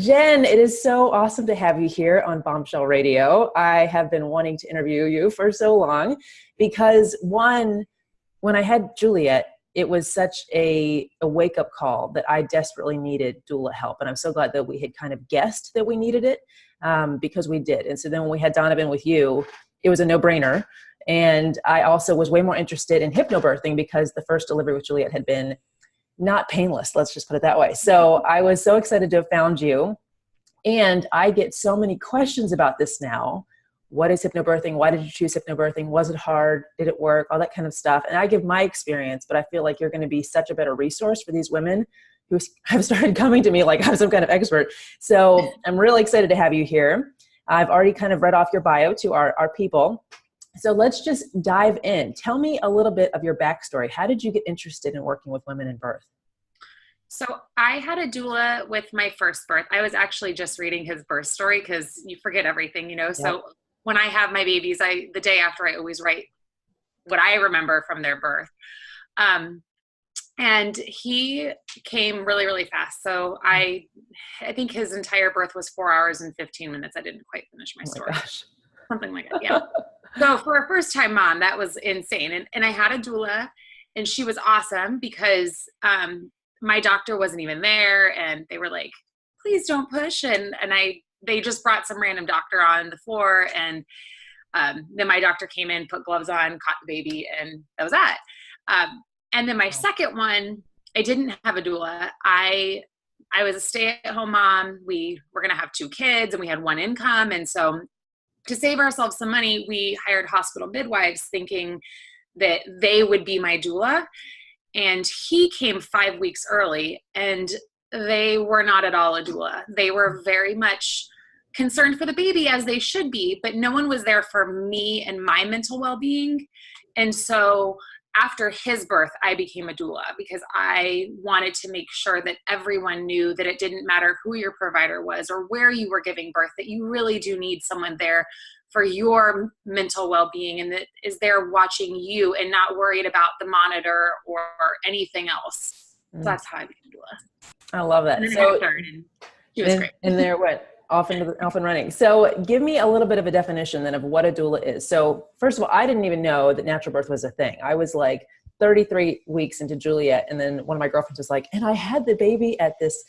Jenn, it is so awesome to have you here on Bombshell Radio. I have been wanting to interview you for so long because one, when I had Juliet, it was such a wake-up call that I desperately needed doula help. And I'm so glad that we had kind of guessed that we needed it because we did. And so then when we had Donovan with you, it was a no-brainer. And I also was way more interested in hypnobirthing because the first delivery with Juliet had been not painless, let's just put it that way. So I was so excited to have found you. And I get so many questions about this now. What is hypnobirthing? Why did you choose hypnobirthing? Was it hard? Did it work? All that kind of stuff. And I give my experience, but I feel like you're going to be such a better resource for these women who have started coming to me like I'm some kind of expert. So I'm really excited to have you here. I've already kind of read off your bio to our people. So let's just dive in. Tell me a little bit of your backstory. How did you get interested in working with women in birth? So I had a doula with my first birth. I was actually just reading his birth story because you forget everything, you know? Yep. So when I have my babies, the day after, I always write what I remember from their birth. And he came really, really fast. So I think his entire birth was 4 hours and 15 minutes. I didn't quite finish my story. Gosh. Something like that, yeah. So for a first time mom, that was insane. And I had a doula and she was awesome because my doctor wasn't even there and they were like, please don't push. And they just brought some random doctor on the floor and then my doctor came in, put gloves on, caught the baby, and that was that. And then my second one, I didn't have a doula. I was a stay-at-home mom. We were going to have 2 kids and we had 1 income. And so to save ourselves some money, we hired hospital midwives thinking that they would be my doula. And he came 5 weeks early and they were not at all a doula. They were very much concerned for the baby as they should be, but no one was there for me and my mental well-being. And so after his birth, I became a doula because I wanted to make sure that everyone knew that it didn't matter who your provider was or where you were giving birth, that you really do need someone there for your mental well-being and that is there watching you and not worried about the monitor or anything else. So that's how I became a doula. I love that. And then so, and she was great. And they're off and running. So give me a little bit of a definition then of what a doula is. So first of all, I didn't even know that natural birth was a thing. I was like 33 weeks into Juliet. And then one of my girlfriends was like, and I had the baby at this,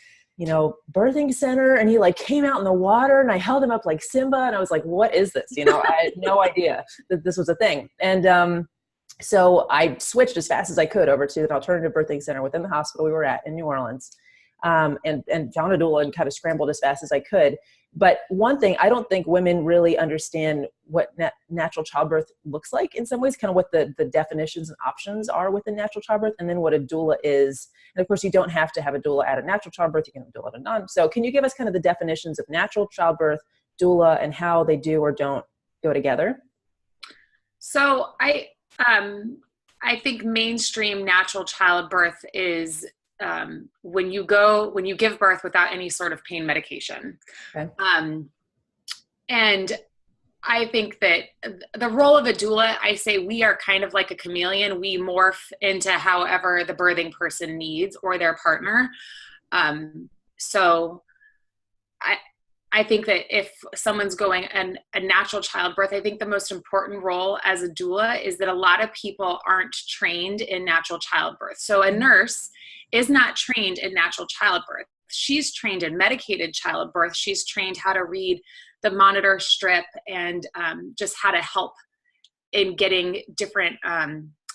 birthing center and he like came out in the water and I held him up like Simba. And I was like, what is this? I had no idea that this was a thing. And so I switched as fast as I could over to an alternative birthing center within the hospital we were at in New Orleans. And found a doula and kind of scrambled as fast as I could. But one thing, I don't think women really understand what natural childbirth looks like in some ways, kind of what the definitions and options are within natural childbirth, and then what a doula is. And of course, you don't have to have a doula at a natural childbirth. You can have a doula at a non. So can you give us kind of the definitions of natural childbirth, doula, and how they do or don't go together? So I think mainstream natural childbirth is when you give birth without any sort of pain medication. Okay. And I think that the role of a doula, I say we are kind of like a chameleon. We morph into however the birthing person needs or their partner. So I think that if someone's going a natural childbirth, I think the most important role as a doula is that a lot of people aren't trained in natural childbirth. So a nurse is not trained in natural childbirth. She's trained in medicated childbirth. She's trained how to read the monitor strip and just how to help in getting different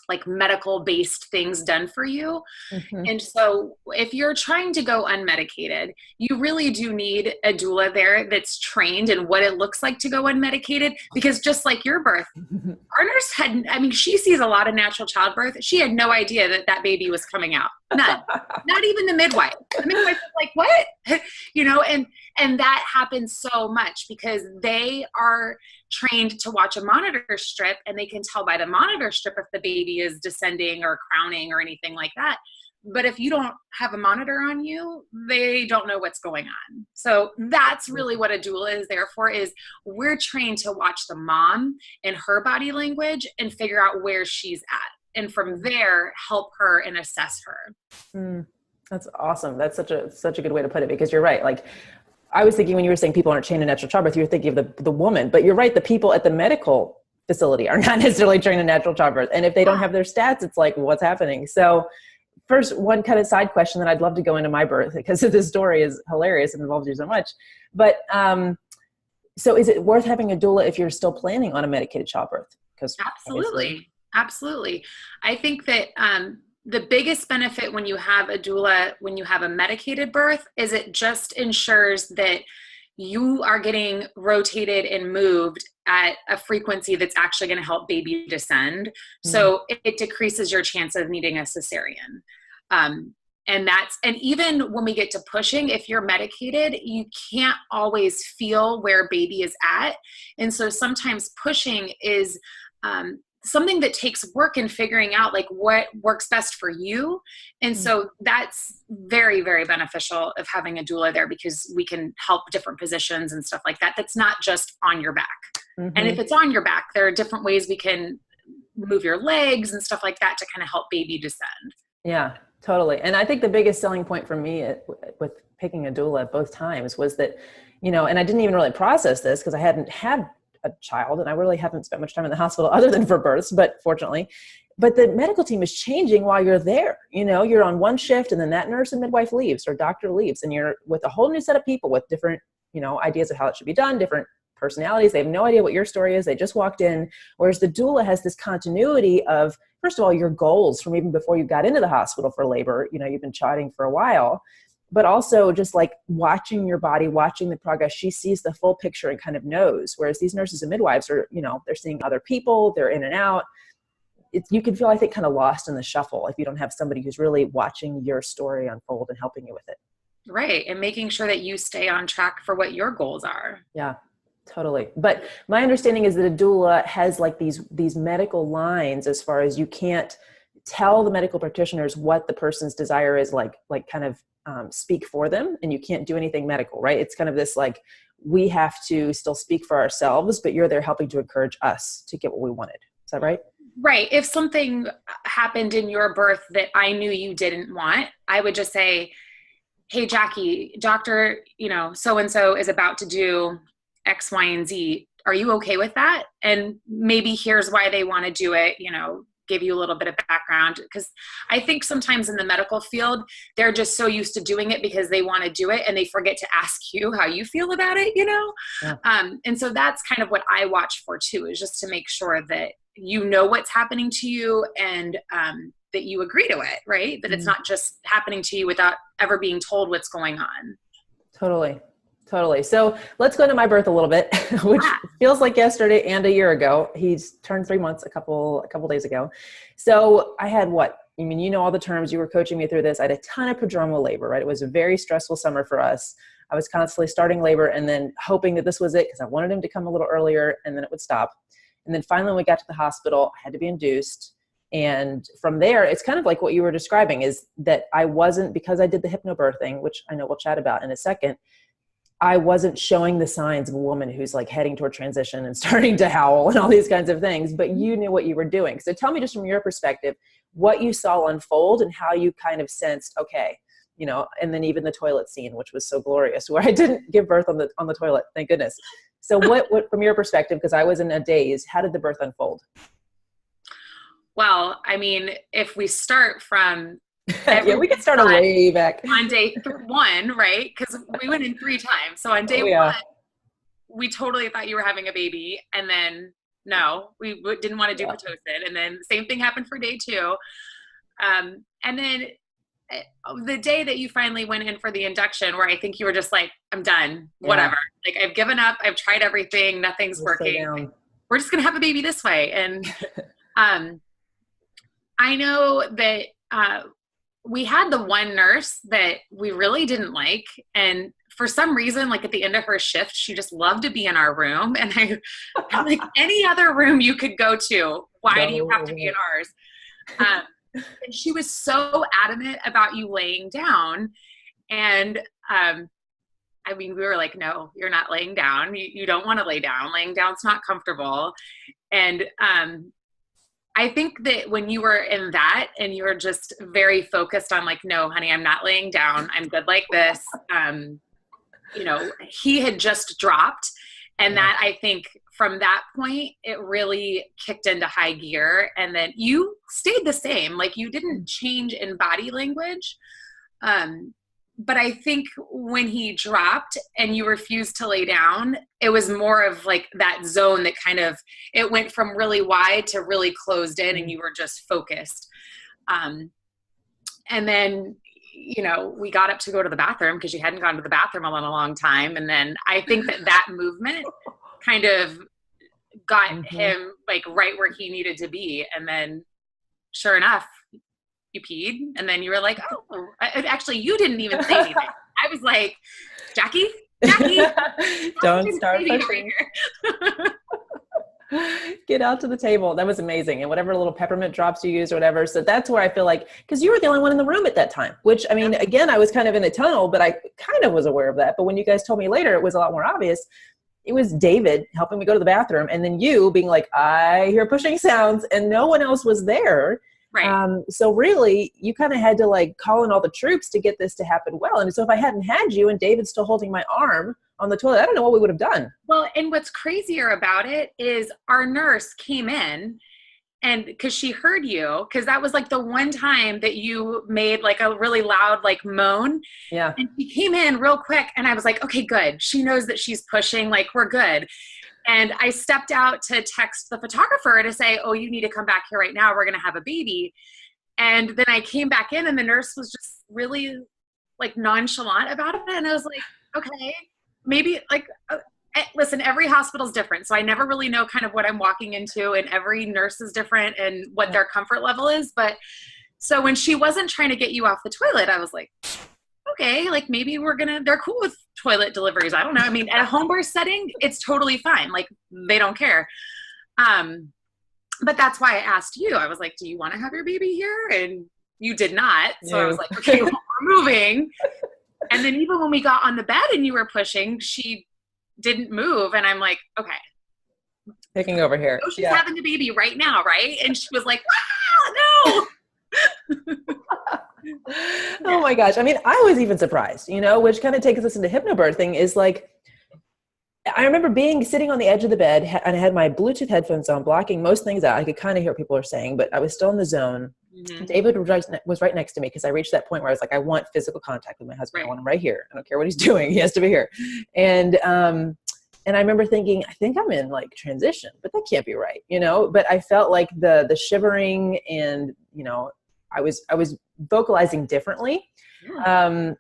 like medical based things done for you. Mm-hmm. And so if you're trying to go unmedicated, you really do need a doula there that's trained in what it looks like to go unmedicated, because just like your birth, our nurse she sees a lot of natural childbirth. She had no idea that baby was coming out. None. Not even the midwife. The midwife was like, what? And that happens so much because they are trained to watch a monitor strip and they can tell by the monitor strip if the baby is descending or crowning or anything like that. But if you don't have a monitor on you, they don't know what's going on. So that's really what a doula is there for, is we're trained to watch the mom and her body language and figure out where she's at. And from there, help her and assess her. That's awesome. That's such a good way to put it, because you're right. Like I was thinking when you were saying people aren't trained in natural childbirth, you were thinking of the woman, but you're right. The people at the medical facility are not necessarily trained in natural childbirth. And if they don't have their stats, it's like, what's happening? So first, one kind of side question that I'd love to go into my birth, because this story is hilarious and involves you so much. But so is it worth having a doula if you're still planning on a medicated childbirth? Because Absolutely. I think that the biggest benefit when you have a doula, when you have a medicated birth, is it just ensures that you are getting rotated and moved at a frequency that's actually going to help baby descend. So it decreases your chance of needing a cesarean. And even when we get to pushing, if you're medicated, you can't always feel where baby is at. And so sometimes pushing is something that takes work in figuring out like what works best for you. And so that's very, very beneficial of having a doula there, because we can help different positions and stuff like that. That's not just on your back. And if it's on your back, there are different ways we can move your legs and stuff like that to kind of help baby descend. Yeah, totally. And I think the biggest selling point for me with picking a doula both times was that, and I didn't even really process this because I hadn't had a child and I really haven't spent much time in the hospital other than for births, but fortunately, but the medical team is changing while you're there. You're on one shift and then that nurse and midwife leaves or doctor leaves, and you're with a whole new set of people with different, ideas of how it should be done, different personalities. They have no idea what your story is. They just walked in. Whereas the doula has this continuity of, first of all, your goals from even before you got into the hospital for labor. You've been charting for a while, but also just like watching your body, watching the progress. She sees the full picture and kind of knows. Whereas these nurses and midwives are, they're seeing other people, they're in and out. You can feel, I think, kind of lost in the shuffle if you don't have somebody who's really watching your story unfold and helping you with it. Right. And making sure that you stay on track for what your goals are. Yeah. Totally. But my understanding is that a doula has like these medical lines as far as you can't tell the medical practitioners what the person's desire is, like kind of speak for them, and you can't do anything medical, right? It's kind of this like, we have to still speak for ourselves, but you're there helping to encourage us to get what we wanted. Is that right? Right. If something happened in your birth that I knew you didn't want, I would just say, hey, Jackie, doctor, so-and-so is about to do X, Y, and Z. Are you okay with that? And maybe here's why they want to do it, give you a little bit of background. Because I think sometimes in the medical field, they're just so used to doing it because they want to do it and they forget to ask you how you feel about it, Yeah. And so that's kind of what I watch for too, is just to make sure that you know what's happening to you and that you agree to it, right? That it's not just happening to you without ever being told what's going on. Totally. So let's go into my birth a little bit, which feels like yesterday and a year ago. He's turned 3 months a couple days ago. So I had all the terms. You were coaching me through this. I had a ton of prodromal labor, right? It was a very stressful summer for us. I was constantly starting labor and then hoping that this was it because I wanted him to come a little earlier and then it would stop. And then finally when we got to the hospital, I had to be induced. And from there, it's kind of like what you were describing, is that I wasn't, because I did the hypnobirthing, which I know we'll chat about in a second, I wasn't showing the signs of a woman who's like heading toward transition and starting to howl and all these kinds of things, but you knew what you were doing. So tell me just from your perspective, what you saw unfold and how you kind of sensed, okay, and then even the toilet scene, which was so glorious, where I didn't give birth on the toilet, thank goodness. So what from your perspective, because I was in a daze, how did the birth unfold? Well, I mean, if we start from yeah, we can start way back. On day 1, right? Because we went in 3 times. So on day 1, we totally thought you were having a baby. And then, no, we didn't want to do Pitocin. And then same thing happened for day 2. And then the day that you finally went in for the induction, where I think you were just like, I'm done, whatever. Like, I've given up. I've tried everything. Nothing's working. We're just going to have a baby this way. And I know that we had the one nurse that we really didn't like. And for some reason, like at the end of her shift, she just loved to be in our room. And I'm like, any other room you could go to, why do you have to be in ours? And she was so adamant about you laying down. And we were like, no, you're not laying down. You don't want to lay down. Laying down's not comfortable. And I think that when you were in that and you were just very focused on like, no, honey, I'm not laying down. I'm good like this. you know, he had just dropped. And that, I think from that point, it really kicked into high gear. And then you stayed the same. Like, you didn't change in body language. But I think when he dropped and you refused to lay down, it was more of like that zone that kind of, it went from really wide to really closed in, and you were just focused. And then, you know, we got up to go to the bathroom because you hadn't gone to the bathroom in a long time. And then I think that movement kind of got him like right where he needed to be. And then sure enough, you peed. And then you were like, oh, actually, you didn't even say anything. I was like, Jackie, don't start pushing. Get out to the table. That was amazing. And whatever little peppermint drops you use or whatever. So that's where I feel like, because you were the only one in the room at that time, which, I mean, again, I was kind of in a tunnel, but I kind of was aware of that. But when you guys told me later, it was a lot more obvious. It was David helping me go to the bathroom, and then you being like, I hear pushing sounds, and no one else was there. Right. So really, you kind of had to like call in all the troops to get this to happen well. And so if I hadn't had you and David still holding my arm on the toilet, I don't know what we would have done. Well, and what's crazier about it is our nurse came in, and because she heard you, because that was like the one time that you made like a really loud like moan. Yeah. And she came in real quick, and I was like, okay, good. She knows that she's pushing, like we're good. And I stepped out to text the photographer to say, oh, you need to come back here right now. We're going to have a baby. And then I came back in, and the nurse was just really like nonchalant about it. And I was like, okay, maybe like, listen, every hospital's different. So I never really know kind of what I'm walking into, and every nurse is different and what their comfort level is. But so when she wasn't trying to get you off the toilet, I was like, okay, like maybe they're cool with toilet deliveries. I don't know. I mean, at a home birth setting, it's totally fine. Like they don't care. But that's why I asked you. I was like, do you want to have your baby here? And you did not. So I was like, okay, well, we're moving. And then even when we got on the bed and you were pushing, she didn't move. And I'm like, okay. Picking over here. Oh, she's having the baby right now, right? And she was like, ah, no. Oh my gosh. I mean, I was even surprised, you know, which kind of takes us into hypnobirthing is like, I remember sitting on the edge of the bed, and I had my Bluetooth headphones on, blocking most things out. I could kind of hear what people were saying, but I was still in the zone. Mm-hmm. David was right next to me, because I reached that point where I was like, I want physical contact with my husband. Right. I want him right here. I don't care what he's doing. He has to be here. And I remember thinking, I think I'm in like transition, but that can't be right, you know? But I felt like the shivering, and, you know, I was vocalizing differently. Yeah.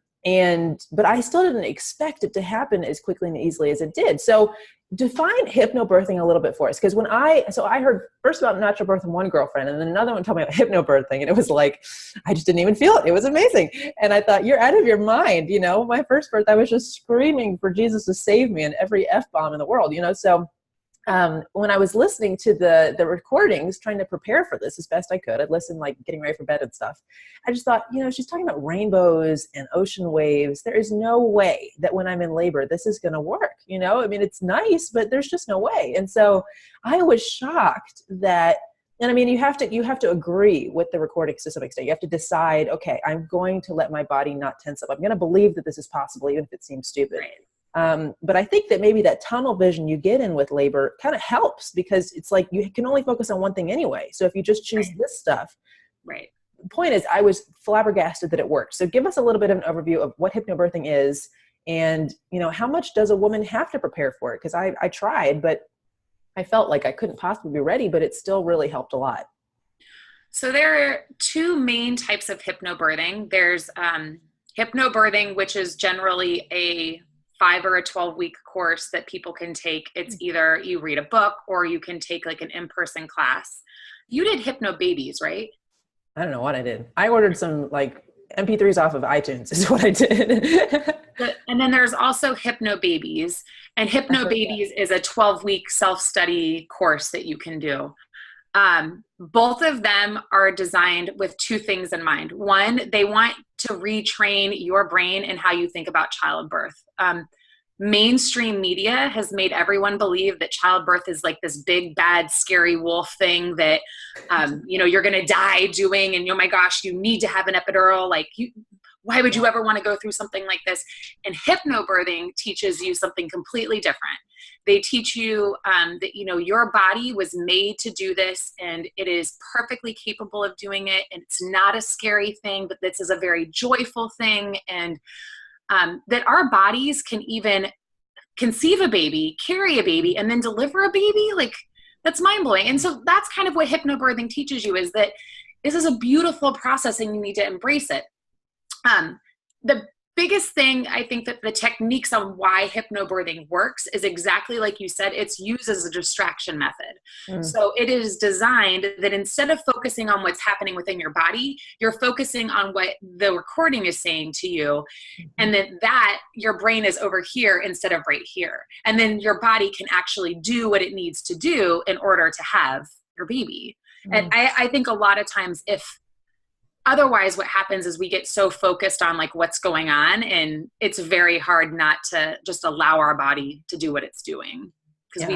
But I still didn't expect it to happen as quickly and easily as it did. So define hypnobirthing a little bit for us. Because I heard first about natural birth from one girlfriend, and then another one told me about hypnobirthing, and it was like, I just didn't even feel it. It was amazing. And I thought, you're out of your mind. You know, my first birth, I was just screaming for Jesus to save me, and every F-bomb in the world, you know? So when I was listening to the recordings, trying to prepare for this as best I could, I'd listen like getting ready for bed and stuff. I just thought, you know, she's talking about rainbows and ocean waves. There is no way that when I'm in labor, this is going to work. You know, I mean, it's nice, but there's just no way. And so I was shocked that, and I mean, you have to agree with the recordings to some extent. You have to decide, okay, I'm going to let my body not tense up. I'm going to believe that this is possible, even if it seems stupid. Right. But I think that maybe that tunnel vision you get in with labor kind of helps, because it's like you can only focus on one thing anyway. So if you just choose this stuff, right. The point is, I was flabbergasted that it worked. So give us a little bit of an overview of what hypnobirthing is, and, you know, how much does a woman have to prepare for it? Because I tried, but I felt like I couldn't possibly be ready, but it still really helped a lot. So there are two main types of hypnobirthing. There's hypnobirthing, which is generally a 5 or a 12-week course that people can take. It's either you read a book or you can take like an in-person class. You did Hypnobabies, right? I don't know what I did. I ordered some like MP3s off of iTunes is what I did. And then there's also Hypnobabies, and Hypnobabies is a 12-week self-study course that you can do. Both of them are designed with two things in mind. One, they want to retrain your brain in how you think about childbirth. Mainstream media has made everyone believe that childbirth is like this big, bad, scary wolf thing that, you know, you're going to die doing, and oh my gosh, you need to have an epidural. Like, Why would you ever want to go through something like this? And hypnobirthing teaches you something completely different. They teach you that, you know, your body was made to do this and it is perfectly capable of doing it. And it's not a scary thing, but this is a very joyful thing. And that our bodies can even conceive a baby, carry a baby, and then deliver a baby. Like, that's mind blowing. And so that's kind of what hypnobirthing teaches you, is that this is a beautiful process and you need to embrace it. The biggest thing, I think, that the techniques on why hypnobirthing works is exactly like you said, it's used as a distraction method. So it is designed that instead of focusing on what's happening within your body, you're focusing on what the recording is saying to you. And that your brain is over here instead of right here. And then your body can actually do what it needs to do in order to have your baby. And I think a lot of times, otherwise what happens is we get so focused on like what's going on, and it's very hard not to just allow our body to do what it's doing, because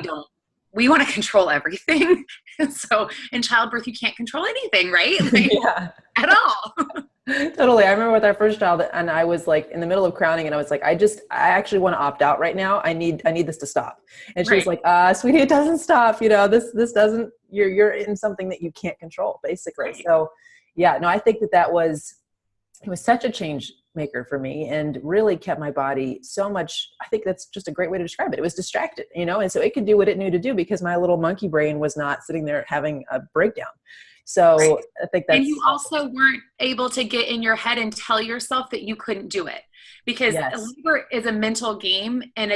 we want to control everything. And so in childbirth, you can't control anything, right? Like, at all. Totally. I remember with our first child, and I was like in the middle of crowning, and I was like, I actually want to opt out right now. I need this to stop. And she was like, sweetie, it doesn't stop. You know, this doesn't, you're in something that you can't control, basically. Right. So yeah, no, I think it was such a change maker for me, and really kept my body so much. I think that's just a great way to describe it. It was distracted, you know, and so it could do what it knew to do because my little monkey brain was not sitting there having a breakdown. So I think that's, and you also weren't able to get in your head and tell yourself that you couldn't do it, because labor is a mental game, and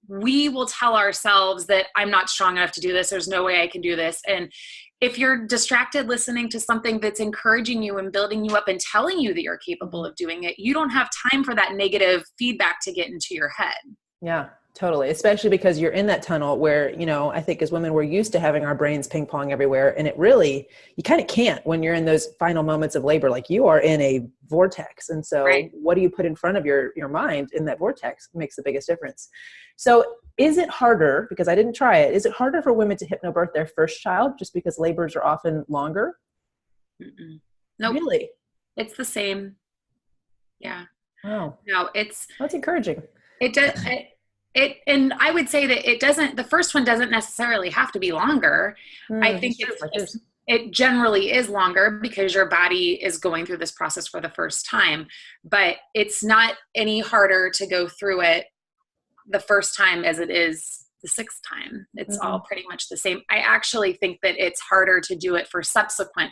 we will tell ourselves that I'm not strong enough to do this. There's no way I can do this. And if you're distracted listening to something that's encouraging you and building you up and telling you that you're capable of doing it, you don't have time for that negative feedback to get into your head. Yeah, totally. Especially because you're in that tunnel where, you know, I think as women, we're used to having our brains ping pong everywhere. And you kind of can't when you're in those final moments of labor. Like, you are in a vortex. And so what do you put in front of your mind in that vortex makes the biggest difference. So is it harder, because I didn't try it, is it harder for women to hypnobirth their first child just because labors are often longer? No, really? It's the same. Yeah. Wow. No, that's encouraging. It does. And I would say that the first one doesn't necessarily have to be longer. I think it generally is longer because your body is going through this process for the first time, but it's not any harder to go through it the first time as it is the sixth time. It's all pretty much the same. I actually think that it's harder to do it for subsequent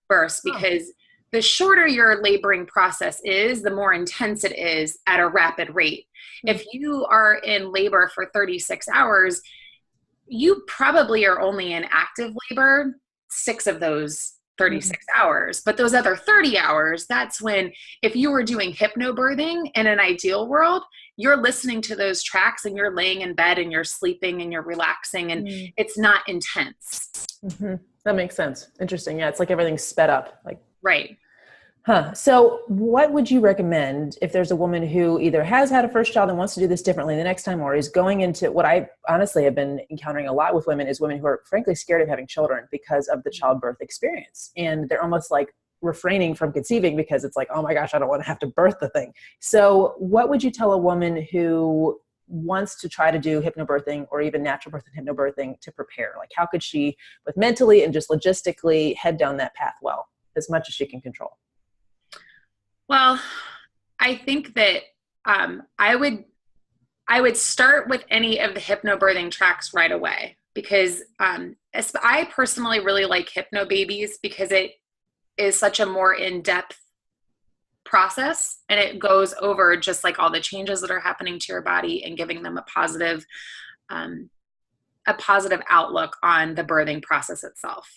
births, because the shorter your laboring process is, the more intense it is at a rapid rate. If you are in labor for 36 hours, you probably are only in active labor 6 of those 36 hours. But those other 30 hours, that's when, if you were doing hypnobirthing in an ideal world, you're listening to those tracks and you're laying in bed and you're sleeping and you're relaxing, and it's not intense. That makes sense. Interesting. Yeah. It's like everything's sped up. Like, right. So what would you recommend if there's a woman who either has had a first child and wants to do this differently the next time, or is going into what I honestly have been encountering a lot with women, is women who are frankly scared of having children because of the childbirth experience. And they're almost like refraining from conceiving because it's like, oh my gosh, I don't want to have to birth the thing. So what would you tell a woman who wants to try to do hypnobirthing or even natural birth and hypnobirthing to prepare? Like, how could she, with mentally and just logistically, head down that path well, as much as she can control? Well, I think that I would start with any of the hypnobirthing tracks right away, because I personally really like Hypnobabies because it is such a more in-depth process, and it goes over just like all the changes that are happening to your body and giving them a positive outlook on the birthing process itself.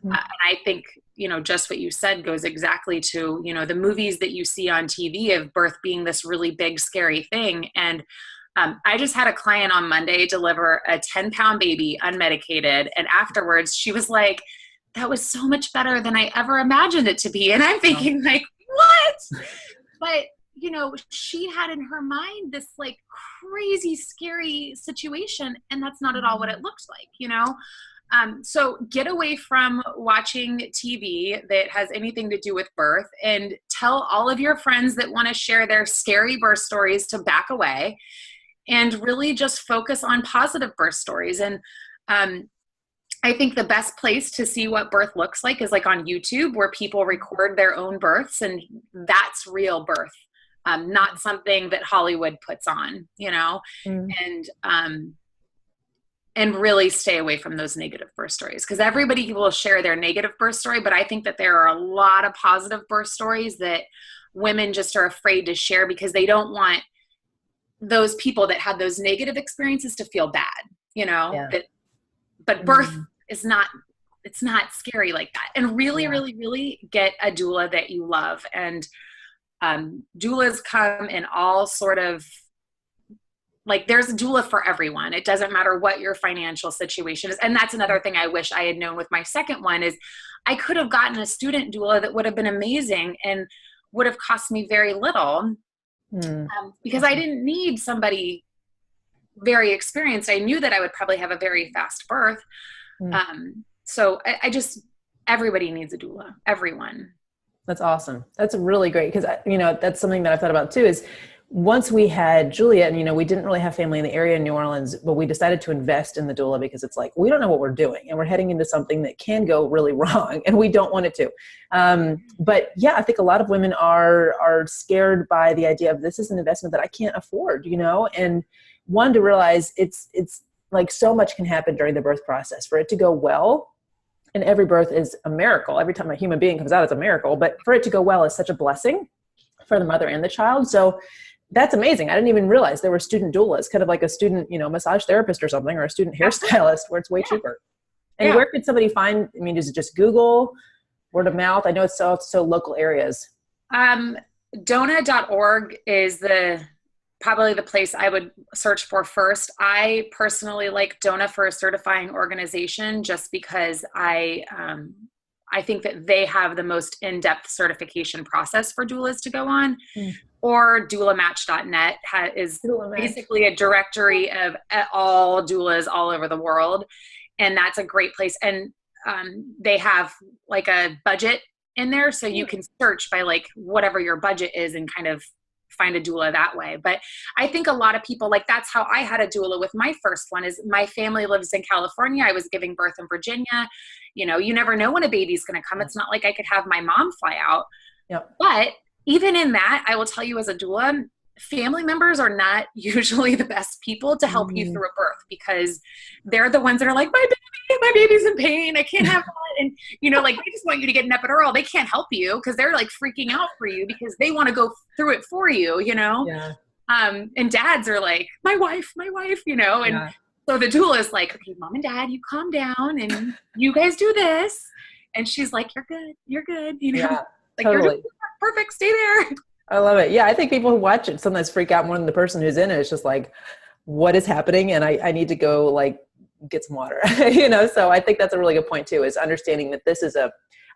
And I think, you know, just what you said goes exactly to, you know, the movies that you see on TV of birth being this really big, scary thing. And I just had a client on Monday deliver a 10-pound baby unmedicated. And afterwards she was like, that was so much better than I ever imagined it to be. And I'm thinking like, what? But you know, she had in her mind this like crazy, scary situation, and that's not at all what it looks like, you know? So get away from watching TV that has anything to do with birth, and tell all of your friends that want to share their scary birth stories to back away and really just focus on positive birth stories. And I think the best place to see what birth looks like is like on YouTube, where people record their own births, and that's real birth, not something that Hollywood puts on, you know. And really stay away from those negative birth stories, because everybody will share their negative birth story, but I think that there are a lot of positive birth stories that women just are afraid to share because they don't want those people that had those negative experiences to feel bad, you know. Yeah. But birth is not, it's not scary like that. And really, really, really get a doula that you love. And doulas come in all sort of, like, there's a doula for everyone. It doesn't matter what your financial situation is. And that's another thing I wish I had known with my second one, is I could have gotten a student doula that would have been amazing and would have cost me very little, because I didn't need somebody very experienced. I knew that I would probably have a very fast birth. So I just, everybody needs a doula, everyone. That's awesome. That's really great. Because, you know, that's something that I've thought about too, is once we had Juliet, and, you know, we didn't really have family in the area in New Orleans, but we decided to invest in the doula because it's like, we don't know what we're doing and we're heading into something that can go really wrong and we don't want it to. But yeah, I think a lot of women are scared by the idea of, this is an investment that I can't afford, you know, and one, to realize it's like so much can happen during the birth process for it to go well. And every birth is a miracle. Every time a human being comes out, it's a miracle, but for it to go well is such a blessing for the mother and the child. So that's amazing. I didn't even realize there were student doulas, kind of like a student, you know, massage therapist or something, or a student hairstylist, where it's way cheaper. And where could somebody find, I mean, is it just Google, word of mouth? I know it's so local areas. Dona.org is probably the place I would search for first. I personally like Dona for a certifying organization, just because I think that they have the most in-depth certification process for doulas to go on. Or doulamatch.net is basically a directory of all doulas all over the world. And that's a great place. And they have like a budget in there, so you can search by like whatever your budget is and kind of find a doula that way. But I think a lot of people, like, that's how I had a doula with my first one, is my family lives in California. I was giving birth in Virginia. You know, you never know when a baby's going to come. It's not like I could have my mom fly out. But even in that, I will tell you, as a doula, family members are not usually the best people to help you through a birth, because they're the ones that are like, my baby's in pain, I can't have that. And, you know, like, they just want you to get an epidural. They can't help you because they're like freaking out for you because they want to go through it for you, you know? And dads are like, my wife, you know? And so the doula is like, okay, mom and dad, you calm down and you guys do this. And she's like, you're good, you know? Like, totally. You're perfect, stay there. I love it. Yeah, I think people who watch it sometimes freak out more than the person who's in it. It's just like, what is happening? And I need to go, like, get some water, you know? So I think that's a really good point too, is understanding that this is a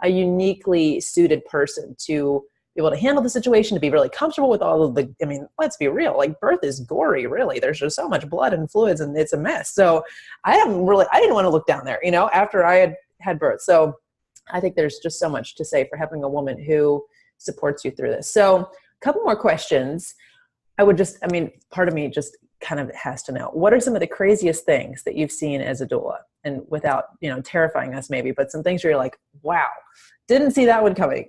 uniquely suited person to be able to handle the situation, to be really comfortable with all of the, I mean, let's be real, like, birth is gory, really. There's just so much blood and fluids and it's a mess. So I didn't want to look down there, you know, after I had birth. So I think there's just so much to say for having a woman who supports you through this. So a couple more questions. Part of me just kind of has to know, what are some of the craziest things that you've seen as a doula? And without, you know, terrifying us maybe, but some things where you're like, wow, didn't see that one coming.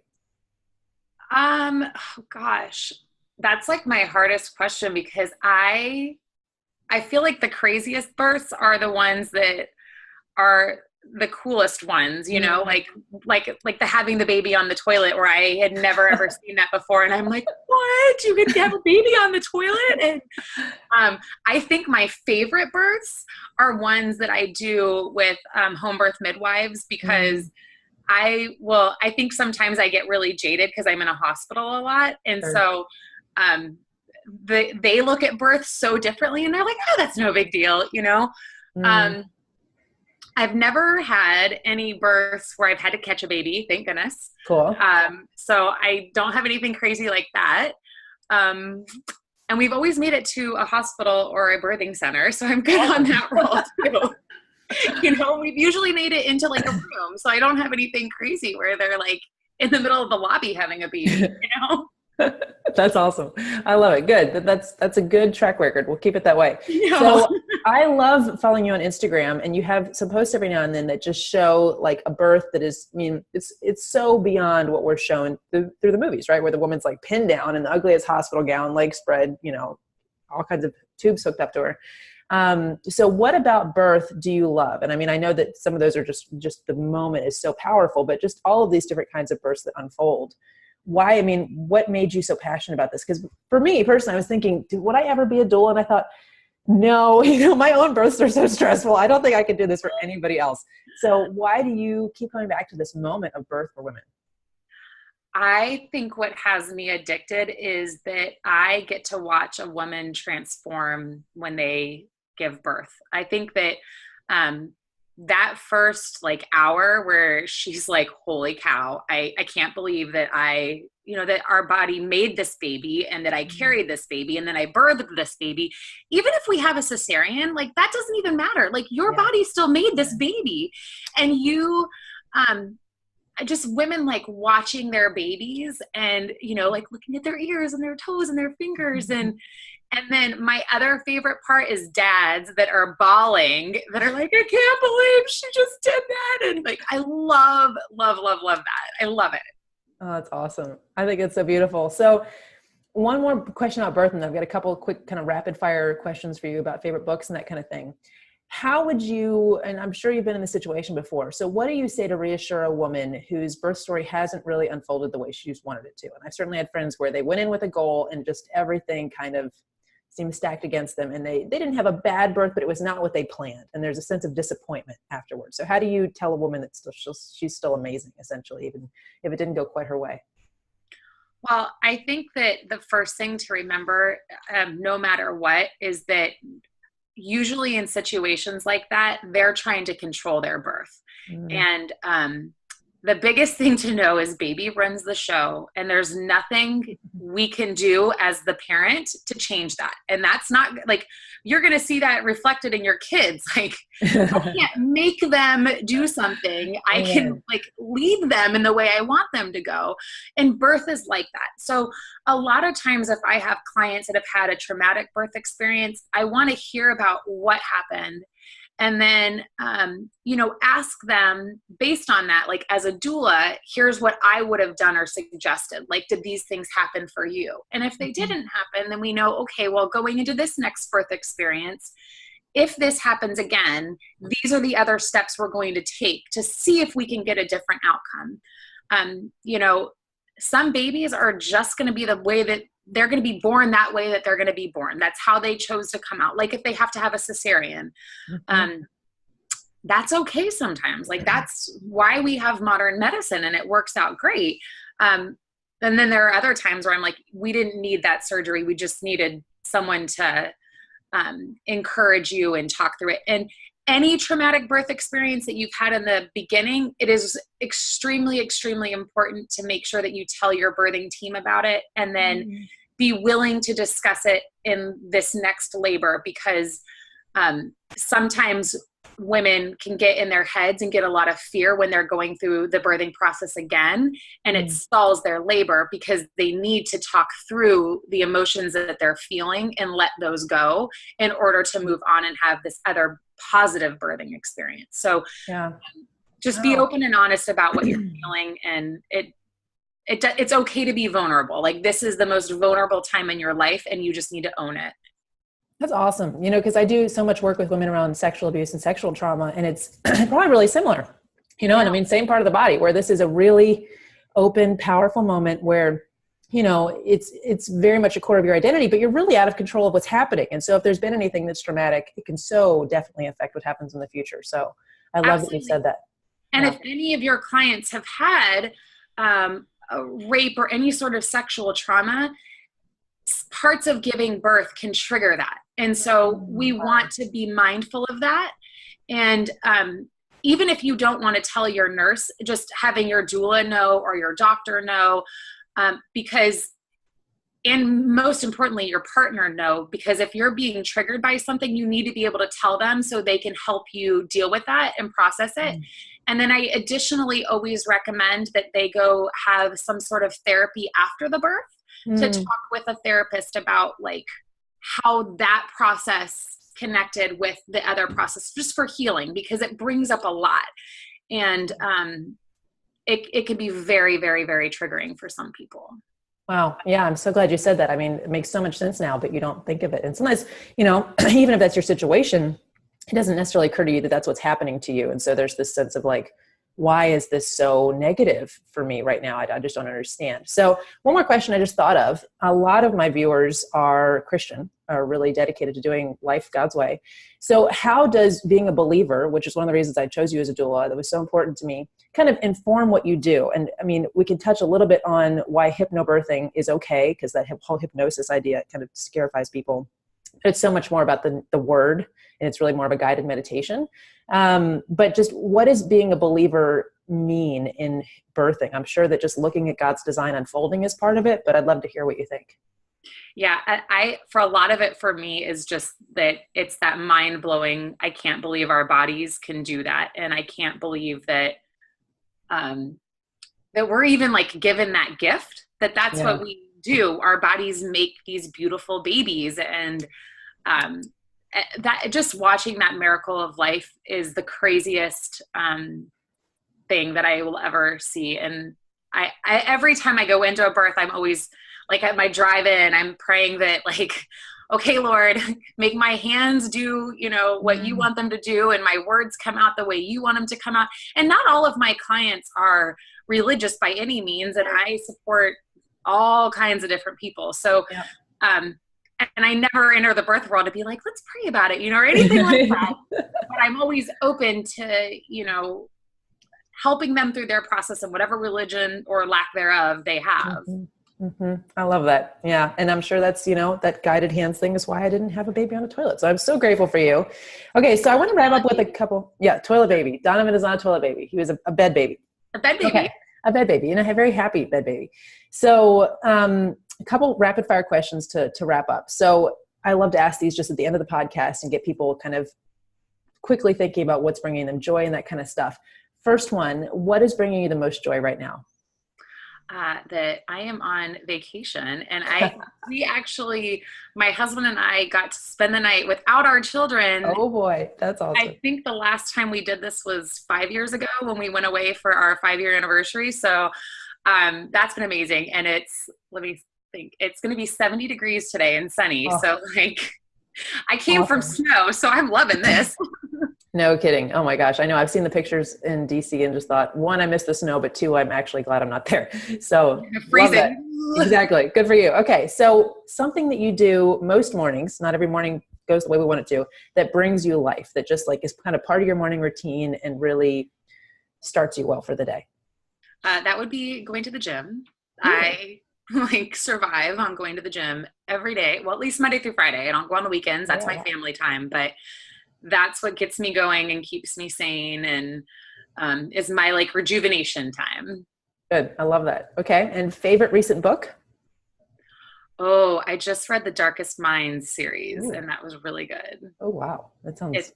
Oh gosh, that's like my hardest question, because I feel like the craziest births are the ones that are the coolest ones, you know, like the having the baby on the toilet, where I had never ever seen that before. And I'm like, what? You could have a baby on the toilet? And I think my favorite births are ones that I do with home birth midwives, because I think sometimes I get really jaded because I'm in a hospital a lot. And so they look at birth so differently, and they're like, oh, that's no big deal, you know? I've never had any births where I've had to catch a baby, thank goodness. Cool. So I don't have anything crazy like that. And we've always made it to a hospital or a birthing center, so I'm good on that role too. We've usually made it into like a room. So I don't have anything crazy where they're like in the middle of the lobby having a baby, That's awesome. I love it. Good. That's a good track record. We'll keep it that way. No. So I love following you on Instagram, and you have some posts every now and then that just show like a birth that is, I mean, it's so beyond what we're shown through the movies, right? Where the woman's like pinned down in the ugliest hospital gown, legs spread, all kinds of tubes hooked up to her. So what about birth do you love? And I mean, I know that some of those are just the moment is so powerful, but just all of these different kinds of births that unfold. Why? I mean, what made you so passionate about this? Because for me personally, I was thinking, would I ever be a doula? And I thought, no, my own births are so stressful. I don't think I could do this for anybody else. So why do you keep coming back to this moment of birth for women? I think what has me addicted is that I get to watch a woman transform when they give birth. I think that that first like hour where she's like, holy cow, I can't believe that that our body made this baby and that I carried this baby and then I birthed this baby. Even if we have a cesarean, like that doesn't even matter. Like your body still made this baby. And you, just women like watching their babies and, like looking at their ears and their toes and their fingers. And then my other favorite part is dads that are bawling, that are like, I can't believe she just did that. And like, I love, love, love, love that. I love it. Oh, that's awesome. I think it's so beautiful. So one more question about birth, and I've got a couple of quick kind of rapid fire questions for you about favorite books and that kind of thing. How would you, and I'm sure you've been in this situation before, so what do you say to reassure a woman whose birth story hasn't really unfolded the way she's wanted it to? And I've certainly had friends where they went in with a goal and just everything kind of seemed stacked against them, and they didn't have a bad birth, but it was not what they planned. And there's a sense of disappointment afterwards. So how do you tell a woman that she's still amazing, essentially, even if it didn't go quite her way? Well, I think that the first thing to remember, no matter what, is that usually in situations like that, they're trying to control their birth. And the biggest thing to know is baby runs the show, and there's nothing we can do as the parent to change that. And that's not like, you're going to see that reflected in your kids. Like I can't make them do something. I can like lead them in the way I want them to go. And birth is like that. So a lot of times if I have clients that have had a traumatic birth experience, I want to hear about what happened. And then, ask them based on that, like as a doula, here's what I would have done or suggested. Like, did these things happen for you? And if they didn't happen, then we know, okay, well, going into this next birth experience, if this happens again, these are the other steps we're going to take to see if we can get a different outcome. Some babies are just going to be the way that they're going to be born that way that they're going to be born. That's how they chose to come out. Like if they have to have a cesarean, that's okay sometimes. Like that's why we have modern medicine and it works out great. And then there are other times where I'm like, we didn't need that surgery. We just needed someone to encourage you and talk through it. And any traumatic birth experience that you've had in the beginning, it is extremely, extremely important to make sure that you tell your birthing team about it and then be willing to discuss it in this next labor, because sometimes women can get in their heads and get a lot of fear when they're going through the birthing process again, and it stalls their labor because they need to talk through the emotions that they're feeling and let those go in order to move on and have this other positive birthing experience. So just be open and honest about what you're feeling, and it's okay to be vulnerable. Like this is the most vulnerable time in your life and you just need to own it. That's awesome. Because I do so much work with women around sexual abuse and sexual trauma, and it's probably really similar, and I mean, same part of the body, where this is a really open, powerful moment where, it's very much a core of your identity, but you're really out of control of what's happening. And so if there's been anything that's traumatic, it can so definitely affect what happens in the future. So I love that you said that. And if any of your clients have had a rape or any sort of sexual trauma, parts of giving birth can trigger that. And so we want to be mindful of that. And even if you don't want to tell your nurse, just having your doula know or your doctor know, because and most importantly, your partner know, because if you're being triggered by something, you need to be able to tell them so they can help you deal with that and process it. And then I additionally always recommend that they go have some sort of therapy after the birth to talk with a therapist about like how that process connected with the other process, just for healing, because it brings up a lot. And it can be very, very, very triggering for some people. Wow. Yeah. I'm so glad you said that. I mean, it makes so much sense now, but you don't think of it. And sometimes, you know, even if that's your situation, it doesn't necessarily occur to you that that's what's happening to you. And so there's this sense of like, why is this so negative for me right now? I just don't understand. So one more question I just thought of. A lot of my viewers are Christian, are really dedicated to doing life God's way. So how does being a believer, which is one of the reasons I chose you as a doula, that was so important to me, kind of inform what you do? And I mean, we can touch a little bit on why hypnobirthing is okay, because that whole hypnosis idea kind of scarifies people. It's so much more about the word, and it's really more of a guided meditation. But just what does being a believer mean in birthing? I'm sure that just looking at God's design unfolding is part of it, but I'd love to hear what you think. Yeah, I for a lot of it for me is just that it's that mind blowing. I can't believe our bodies can do that. And I can't believe that, that we're even like given that gift, that's what we do. Our bodies make these beautiful babies. And, that just watching that miracle of life is the craziest, thing that I will ever see. And I every time I go into a birth, I'm always like at my drive-in, I'm praying that like, okay, Lord, make my hands do, you know, what you want them to do, and my words come out the way you want them to come out. And not all of my clients are religious by any means, and I support all kinds of different people. So, and I never enter the birth world to be like, let's pray about it, you know, or anything like that. But I'm always open to, you know, helping them through their process of whatever religion or lack thereof they have. I love that. Yeah. And I'm sure that's, you know, that guided hands thing is why I didn't have a baby on a toilet. So I'm so grateful for you. Okay. So I want to wrap up with a couple. Yeah. Toilet baby. Donovan is not a toilet baby. He was a bed baby. A bed baby. Okay. A bed baby, and a very happy bed baby. So a couple rapid fire questions to wrap up. So I love to ask these just at the end of the podcast and get people kind of quickly thinking about what's bringing them joy and that kind of stuff. First one, what is bringing you the most joy right now? That I am on vacation, and we actually, my husband and I got to spend the night without our children. Oh boy, that's awesome. I think the last time we did this was 5 years ago when we went away for our 5-year anniversary. So that's been amazing. And let me think, it's going to be 70 degrees today and sunny. Oh. So like I came from snow, so I'm loving this. No kidding. Oh my gosh. I know I've seen the pictures in DC and just thought, one, I miss the snow, but two, I'm actually glad I'm not there. So freezing. Exactly. Good for you. Okay. So something that you do most mornings, not every morning goes the way we want it to, that brings you life, that just like is kind of part of your morning routine and really starts you well for the day. That would be going to the gym. I like survive on going to the gym every day. Well, at least Monday through Friday. I don't go on the weekends. That's my family time, but that's what gets me going and keeps me sane, and is my like rejuvenation time. Good. I love that. Okay. And favorite recent book? Oh, I just read the Darkest Minds series. Ooh. And that was really good. Oh, wow. That sounds.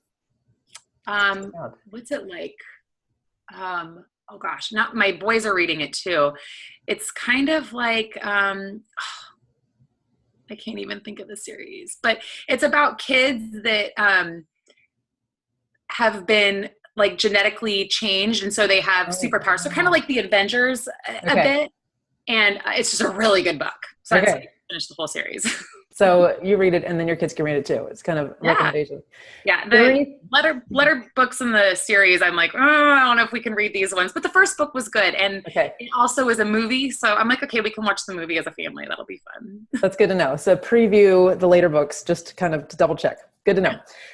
What's it like? Oh gosh, not my boys are reading it too. It's kind of like, I can't even think of the series, but it's about kids that, have been like genetically changed, and so they have superpowers. So kind of like the Avengers a bit, and it's just a really good book. So I finished the whole series. So you read it, and then your kids can read it too. It's kind of recommendation. Yeah, the letter books in the series, I'm like, oh, I don't know if we can read these ones. But the first book was good, and it also is a movie. So I'm like, okay, we can watch the movie as a family. That'll be fun. That's good to know. So preview the later books, just kind of to double check. Good to know.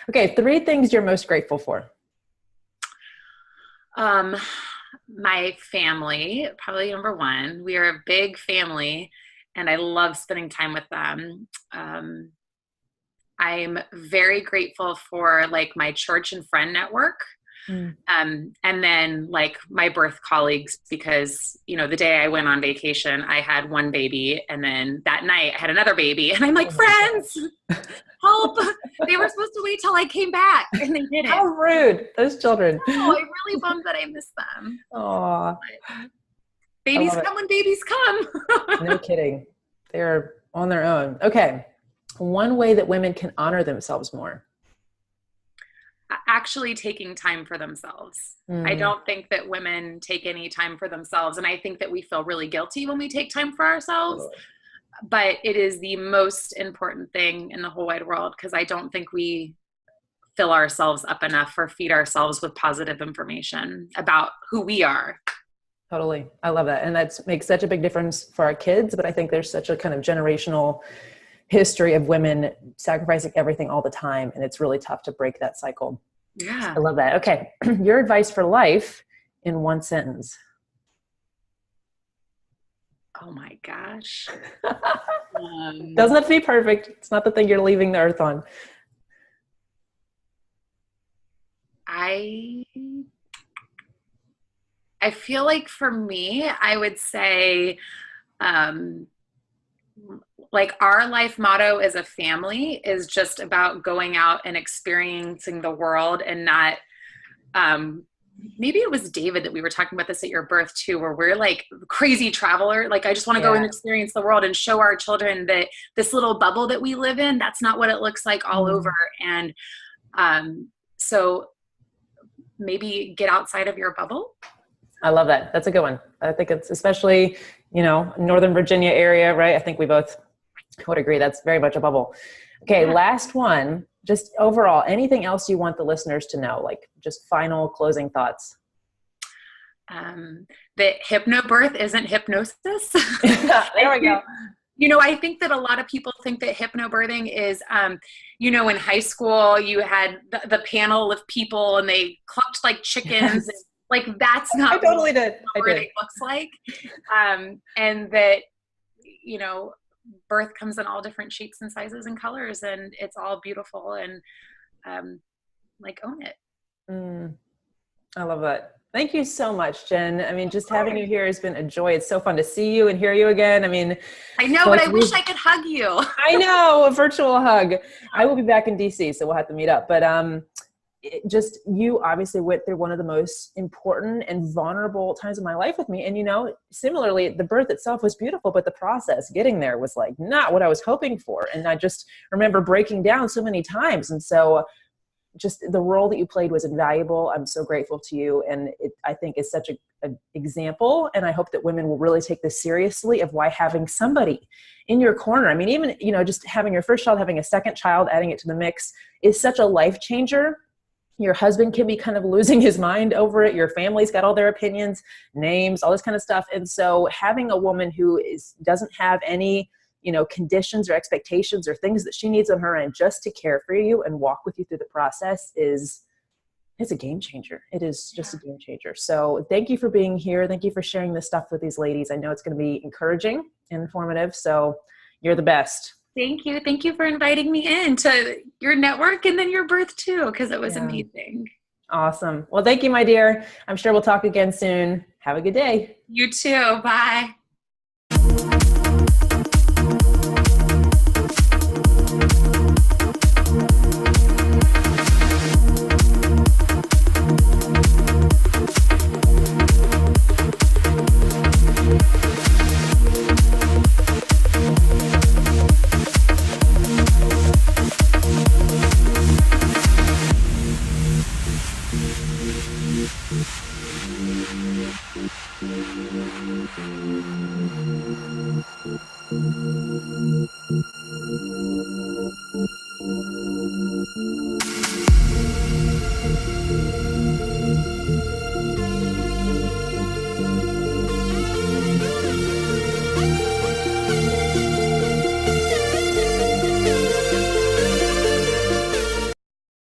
Okay, 3 things you're most grateful for. My family, probably number 1. We are a big family, and I love spending time with them. I'm very grateful for like my church and friend network. Mm. And then like my birth colleagues, because, you know, the day I went on vacation, I had one baby, and then that night I had another baby, and I'm like, friends, help. They were supposed to wait till I came back, and they didn't. How rude, those children. Oh, I'm really bummed that I missed them. Aw. Babies come when babies come. No kidding. They're on their own. Okay. One way that women can honor themselves more. Actually taking time for themselves. I don't think that women take any time for themselves. And I think that we feel really guilty when we take time for ourselves. Totally. But it is the most important thing in the whole wide world, because I don't think we fill ourselves up enough or feed ourselves with positive information about who we are. Totally. I love that. And that makes such a big difference for our kids. But I think there's such a kind of generational history of women sacrificing everything all the time. And it's really tough to break that cycle. Yeah. I love that. Okay. Your advice for life in one sentence. Oh my gosh. Doesn't have to be perfect. It's not the thing you're leaving the earth on. I feel like for me, I would say, like our life motto as a family is just about going out and experiencing the world, and not, maybe it was David that we were talking about this at your birth too, where we're like crazy traveler. Like, I just want to go and experience the world and show our children that this little bubble that we live in, that's not what it looks like all over. And, so maybe get outside of your bubble. I love that. That's a good one. I think it's especially, you know, Northern Virginia area, right? I think we both would agree that's very much a bubble. Okay. Yeah. Last one, just overall, anything else you want the listeners to know, like just final closing thoughts? That hypnobirth isn't hypnosis. There we go. You know, I think that a lot of people think that hypnobirthing is, you know, in high school, you had the panel of people and they clucked like chickens. Yes. Like, that's not I totally did. What it looks like. And that, you know, birth comes in all different shapes and sizes and colors, and it's all beautiful, and like, own it. I love that. Thank you so much, Jen. I mean, just having you here has been a joy. It's so fun to see you and hear you again. I mean, I know, but I wish I could hug you. I know, a virtual hug. I will be back in DC, so we'll have to meet up. But just, you obviously went through one of the most important and vulnerable times of my life with me. And, you know, similarly, the birth itself was beautiful, but the process getting there was like not what I was hoping for. And I just remember breaking down so many times. And so just the role that you played was invaluable. I'm so grateful to you. And it, I think, is such an example. And I hope that women will really take this seriously, of why having somebody in your corner, I mean, even, you know, just having your first child, having a second child, adding it to the mix is such a life changer. Your husband can be kind of losing his mind over it. Your family's got all their opinions, names, all this kind of stuff. And so having a woman who doesn't have any, you know, conditions or expectations or things that she needs on her end, just to care for you and walk with you through the process, it's a game changer. It is just a game changer. So thank you for being here. Thank you for sharing this stuff with these ladies. I know it's going to be encouraging and informative. So you're the best. Thank you. Thank you for inviting me in to your network and then your birth too, because it was amazing. Awesome. Well, thank you, my dear. I'm sure we'll talk again soon. Have a good day. You too. Bye.